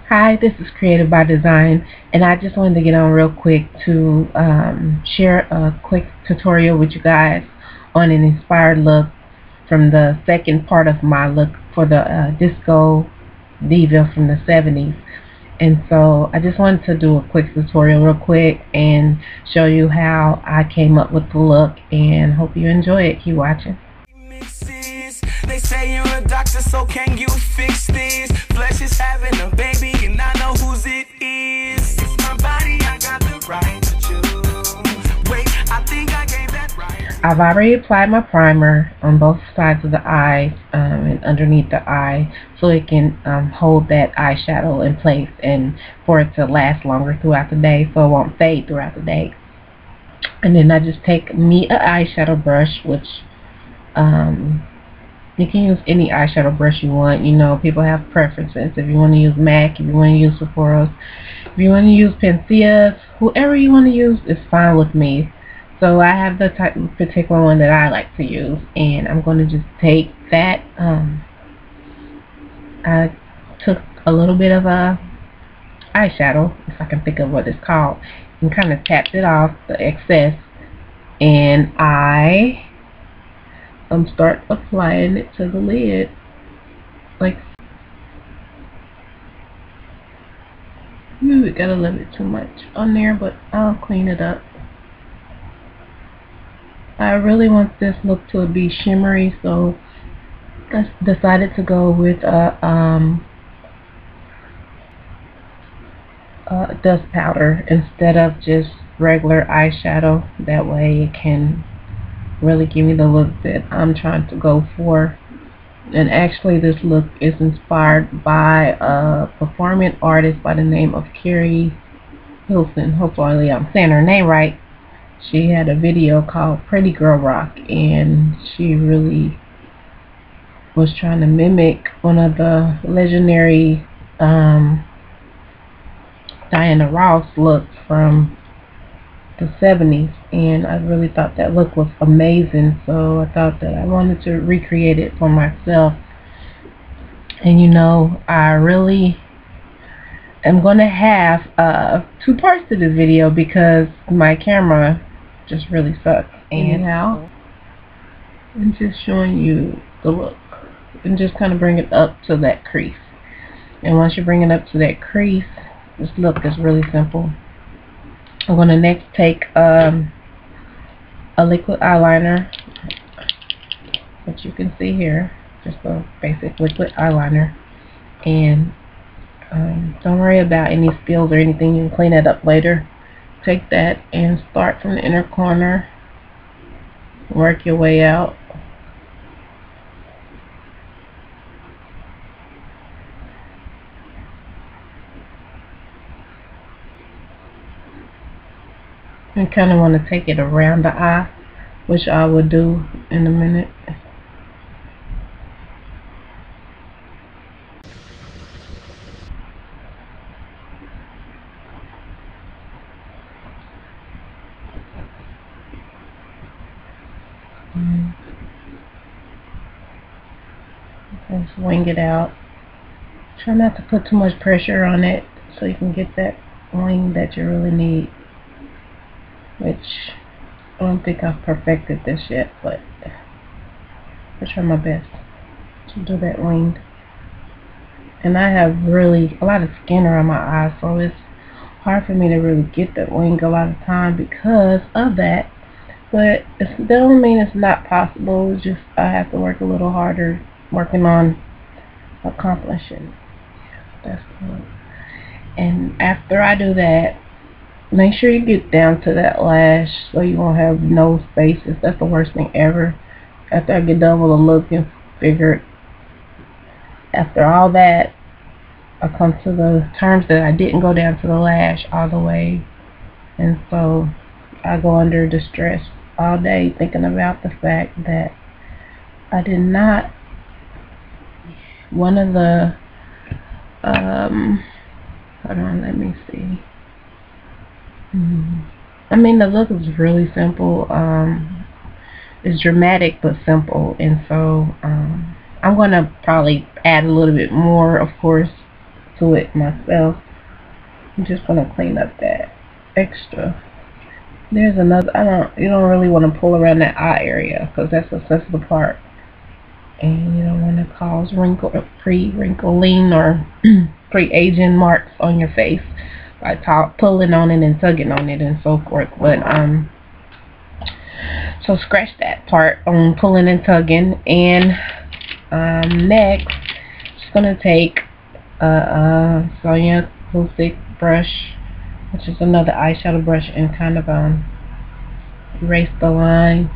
Hi, this is Creative by Design, and I just wanted to get on real quick to share a quick tutorial with you guys on an inspired look from the second part of my look for the Disco Diva from the 70s. And so I just wanted to do a quick tutorial real quick and show you how I came up with the look, and hope you enjoy it. Keep watching. They say you're a doctor, so can you fix this? Flesh is having a baby, and I know whose it is. It's my body, I got the right to choose. Wait, I think I gave that right. I've already applied my primer on both sides of the eye and underneath the eye, so it can hold that eyeshadow in place and for it to last longer throughout the day, so it won't fade throughout the day. And then I just take me an eyeshadow brush, which you can use any eyeshadow brush you want. You know, people have preferences. If you want to use MAC, if you want to use Sephora's, if you want to use Pensia's, whoever you want to use is fine with me. So I have the particular one that I like to use, and I'm going to just take that. I took a little bit of a eyeshadow, if I can think of what it's called, and kind of tapped it off, the excess, and I start applying it to the lid, like, it got a little bit too much on there, but I'll clean it up. I really want this look to be shimmery, so I decided to go with a dust powder instead of just regular eyeshadow. That way it can really give me the look that I'm trying to go for. And actually this look is inspired by a performing artist by the name of Keri Hilson. Hopefully I'm saying her name right. She had a video called Pretty Girl Rock, and she really was trying to mimic one of the legendary Diana Ross looks from the 70s, and I really thought that look was amazing, so I thought that I wanted to recreate it for myself. And you know, I really am going to have two parts to this video because my camera just really sucks. Anyhow, I'm just showing you the look, and just kind of bring it up to that crease. And once you bring it up to that crease, this look is really simple. I'm going to next take a liquid eyeliner, which you can see here, just a basic liquid eyeliner, and don't worry about any spills or anything, you can clean it up later. Take that and start from the inner corner, work your way out. And kind of want to take it around the eye, which I will do in a minute. Just wing it out. Try not to put too much pressure on it so you can get that wing that you really need, which I don't think I've perfected this yet, but I'll try my best to do that wing. And I have really a lot of skin around my eyes, so it's hard for me to really get that wing a lot of time because of that. But it doesn't mean it's not possible. It's just I have to work a little harder, working on accomplishing. That's cool. And after I do that, make sure you get down to that lash so you won't have no spaces. That's the worst thing ever. After I get done with a look and figure, after all that, I come to the terms that I didn't go down to the lash all the way. And so I go under distress all day thinking about the fact that I did not, one of the, hold on, let me see. I mean, the look is really simple. It's dramatic but simple, and so I'm gonna probably add a little bit more, of course, to it myself. I'm just gonna clean up that extra. There's another. You don't really want to pull around that eye area because that's a sensitive part, and you don't want to cause pre-wrinkling or pre-aging marks on your face by pulling on it and tugging on it and so forth. But so scratch that part on pulling and tugging. And next, just gonna take Sonia Acoustic brush, which is another eyeshadow brush, and kind of erase the line.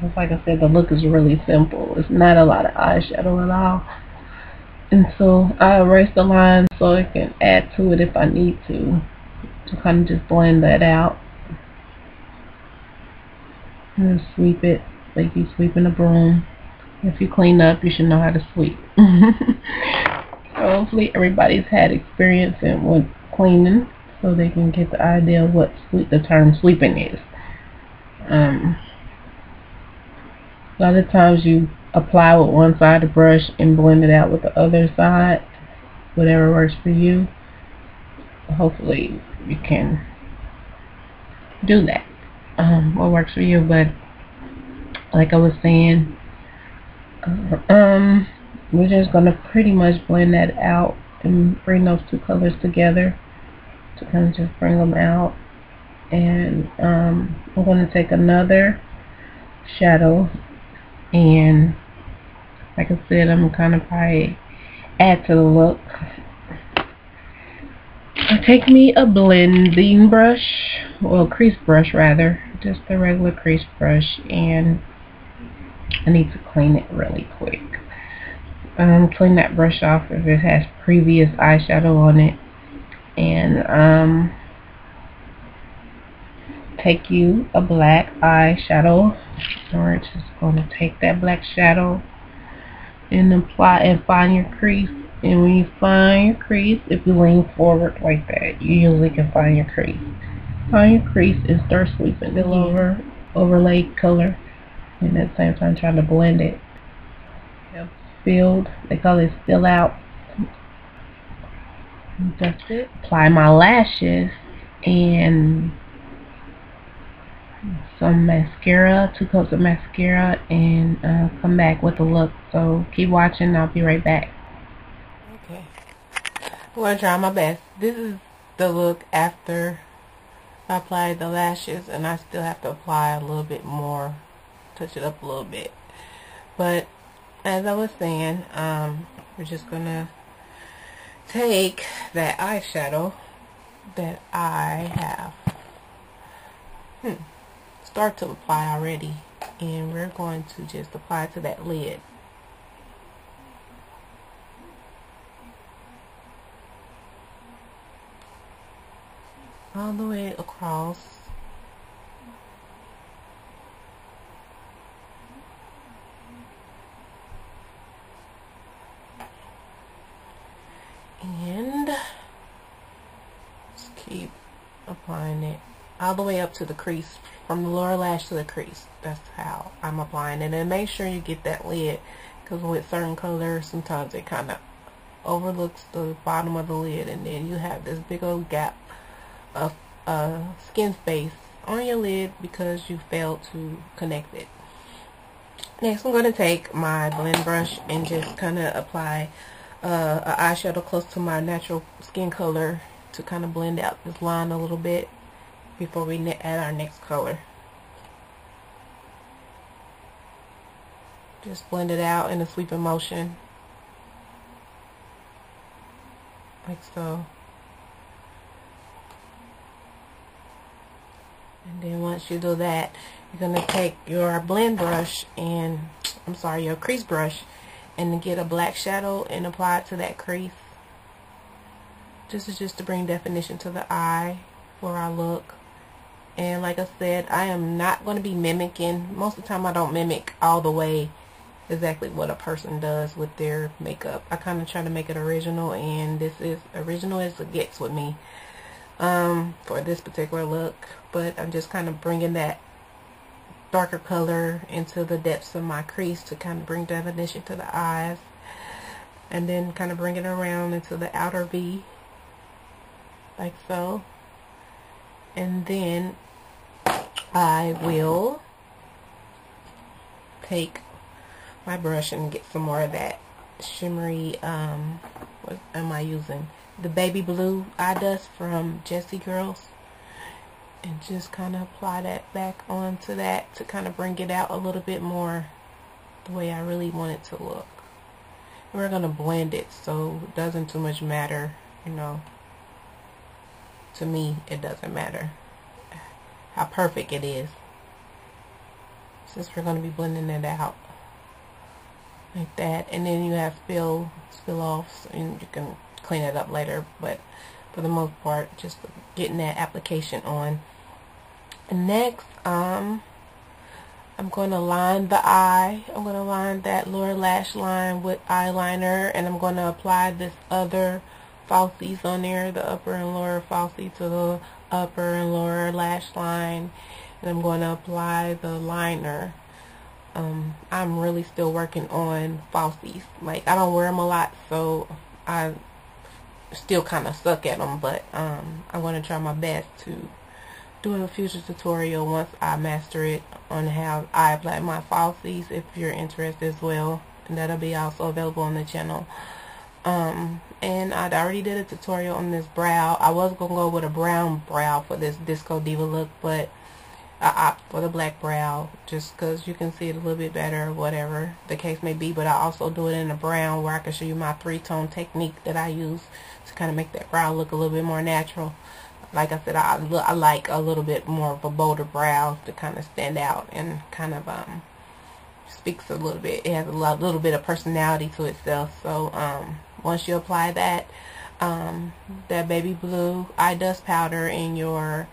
Just like I said, the look is really simple. It's not a lot of eyeshadow at all, and so I erase the line so I can add to it if I need to kind of just blend that out and sweep it like you sweeping a broom. If you clean up, you should know how to sweep. So hopefully everybody's had experience with cleaning, so they can get the idea of what the term sweeping is. A lot of times you apply with one side of the brush and blend it out with the other side, whatever works for you. Hopefully you can do that, what works for you. But like I was saying, we're just gonna pretty much blend that out and bring those two colors together to kind of just bring them out. And I'm gonna take another shadow, and like I said, I'm gonna kind of probably add to the look. Take me a blending brush, well, crease brush rather, just a regular crease brush, and I need to clean it really quick. Clean that brush off if it has previous eyeshadow on it, and take you a black eyeshadow. We're just going to take that black shadow and apply and find your crease. And when you find your crease, if you lean forward like that, you usually can find your crease. Find your crease and start sweeping the lower overlay color, and at the same time trying to blend it. Filled, they call it fill out. That's it. Apply my lashes and some mascara, 2 coats of mascara, and come back with a look. So keep watching, I'll be right back. Okay, I'm going to try my best. This is the look after I applied the lashes, and I still have to apply a little bit more, touch it up a little bit. But as I was saying, we're just going to take that eyeshadow that I have start to apply already, and we're going to just apply to that lid. All the way across. And just keep applying it all the way up to the crease, from the lower lash to the crease. That's how I'm applying it. And make sure you get that lid, because with certain colors, sometimes it kind of overlooks the bottom of the lid, and then you have this big old gap of skin space on your lid because you failed to connect it. Next, I'm going to take my blend brush and just kind of apply an eyeshadow close to my natural skin color to kind of blend out this line a little bit before we add our next color. Just blend it out in a sweeping motion, like so. And then once you do that, you're going to take your blend brush and, your crease brush, and get a black shadow and apply it to that crease. This is just to bring definition to the eye for our look. And like I said, I am not going to be mimicking. Most of the time I don't mimic all the way exactly what a person does with their makeup. I kind of try to make it original, and this is original as it gets with me for this particular look. But I'm just kind of bringing that darker color into the depths of my crease to kind of bring definition to the eyes. and then kind of bring it around into the outer V, like so. And then I will take my brush and get some more of that shimmery, what am I using? The baby blue eye dust from Jessie Girls. And just kind of apply that back onto that to kind of bring it out a little bit more the way I really want it to look. And we're going to blend it so it doesn't too much matter, you know. To me, it doesn't matter how perfect it is, since we're going to be blending it out like that. And then you have spill offs, and you can clean it up later, but for the most part, just getting that application on. And next, I'm going to line the eye. I'm going to line that lower lash line with eyeliner, and I'm going to apply this other falsies on there, the upper and lower falsie to the upper and lower lash line, and I'm going to apply the liner. I'm really still working on falsies. Like, I don't wear them a lot, so I still kind of suck at them, but I'm going to try my best to do a future tutorial once I master it on how I apply my falsies, if you're interested as well, and that'll be also available on the channel. And I'd already did a tutorial on this brow. I was going to go with a brown brow for this Disco Diva look, but I opt for the black brow just because you can see it a little bit better, whatever the case may be. But I also do it in a brown where I can show you my three-tone technique that I use to kind of make that brow look a little bit more natural. Like I said, I like a little bit more of a bolder brow to kind of stand out and kind of speaks a little bit. It has a little bit of personality to itself. So once you apply that that baby blue eye dust powder in your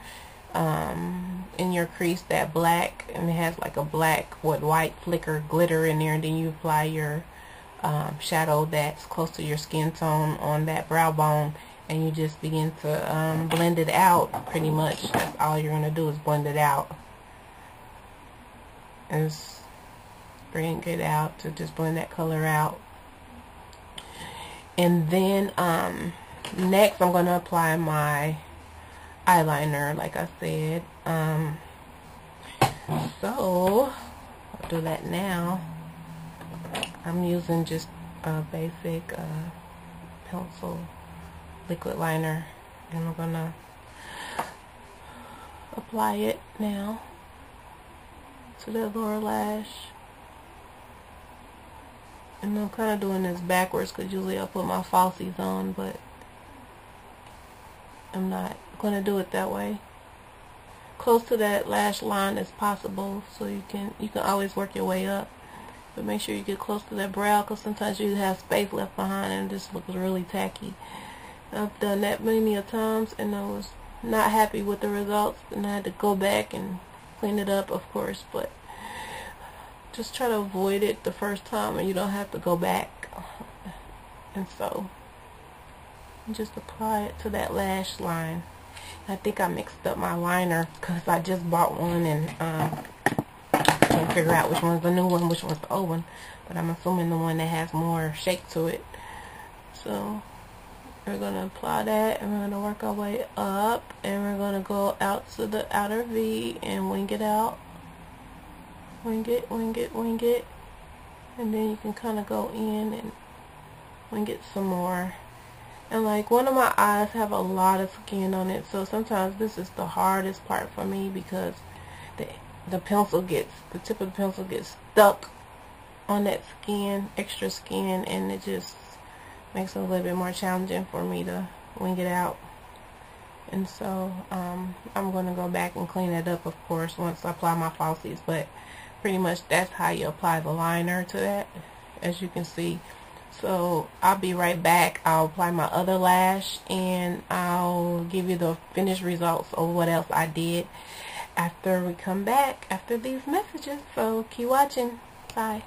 crease, that black, and it has like a black with white flicker glitter in there, and then you apply your shadow that's close to your skin tone on that brow bone, and you just begin to blend it out. Pretty much that's all you're going to do is blend it out. And just bring it out to just blend that color out. And then next I'm going to apply my eyeliner, like I said. So I'll do that now. I'm using just a basic pencil liquid liner, and I'm gonna apply it now to the lower lash. And I'm kind of doing this backwards because usually I put my falsies on, but I'm not going to do it that way. Close to that lash line as possible, so you can always work your way up, but make sure you get close to that brow, because sometimes you have space left behind and this looks really tacky. I've done that many a times and I was not happy with the results, and I had to go back and clean it up, of course, but just try to avoid it the first time and you don't have to go back. And so just apply it to that lash line. I think I mixed up my liner because I just bought one and can't figure out which one's the new one, which one's the old one, but I'm assuming the one that has more shake to it. So we're going to apply that, and we're going to work our way up, and we're going to go out to the outer V and wing it out. Wing it, wing it, wing it. And then you can kind of go in and wing it some more. And like, one of my eyes have a lot of skin on it, so sometimes this is the hardest part for me because the tip of the pencil gets stuck on that skin, extra skin, and it just makes it a little bit more challenging for me to wing it out. And so I'm going to go back and clean it up, of course, once I apply my falsies, but pretty much that's how you apply the liner to that, as you can see. So I'll be right back. I'll apply my other lash and I'll give you the finished results of what else I did after we come back after these messages. So keep watching. Bye.